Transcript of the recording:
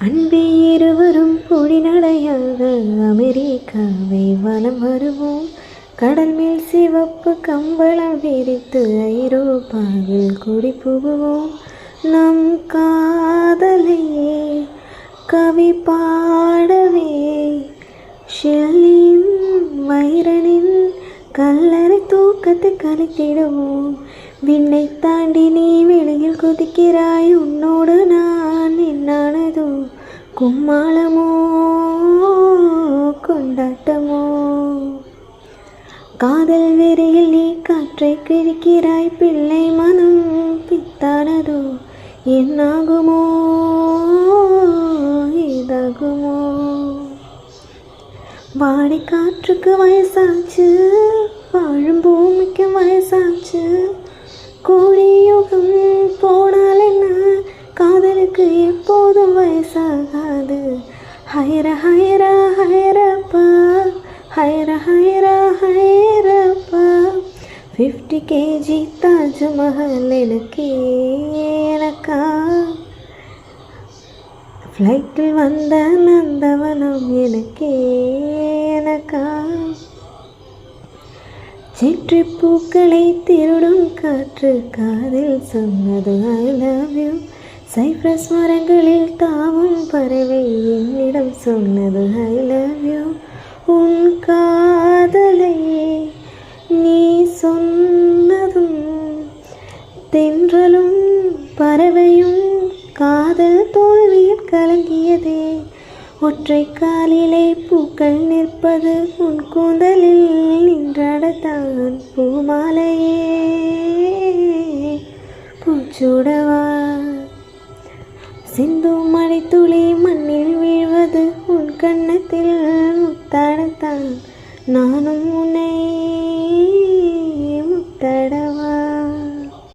அன்பே இருவரும் பொடிநடையாக அமெரிக்காவை வலம் வருவோம். கடல் மேல் சிவப்பு கம்பளம் விரித்து ஐரோப்பாவில் குடி புகுவோம். நம் காதலையே கவி பாடவே ஷெல்லியின் வைரனின் கல்லறை தூக்கத்தை கலைத்திடுவோம். விண்ணை தாண்டி நீ வெளியில் குதிக்கிறாய், உன்னோடு நான் என்னானதோ கும்மாளமோ கொண்டாட்டமோ. காதல் வெறியில் நீ காற்றை கிழிக்கிறாய், பிள்ளை மனம் பித்தானதோ என்னாகுமோ ஏதாகுமோ. வாடை காற்றுக்கு வயசாச்சு, வாழும் பூமிக்கு வயசாச்சு. கோடி யுகம் போனால் என்ன, காதலுக்கு எப்போதும் வயசாகாது. ஹைர ஹைரா ஹைரப்பா, ஹைர ஹைரா ஹைரப்பா. 50 kg தாஜ்மஹல் எனக்கே எனக்கா. ஃப்ளைட்டில் வந்த நந்தவனம் எனக்கே எனக்கா. செற்றி பூக்களை திருடும் காற்று காதில் சொன்னது ஐ லவ் யூ. சைப்ரஸ் மரங்களில் தாவும் பறவை என்னிடம் சொன்னது ஐ லவ் யூ. உன் காதலையே நீ சொன்னதும் தென்றலும் பறவையும் காதல் தோல்வியில் கலங்கியதே. ஒற்றை காலிலே பூக்கள் நிற்பது உன் கூந்தலில் நின்றாடத்தான். பூமாலையே பூச்சூடவா, சிந்தும் மழை துளி மண்ணில் வீழ்வது உன் கன்னத்தில் முத்தாடத்தான். நானும் உன்னை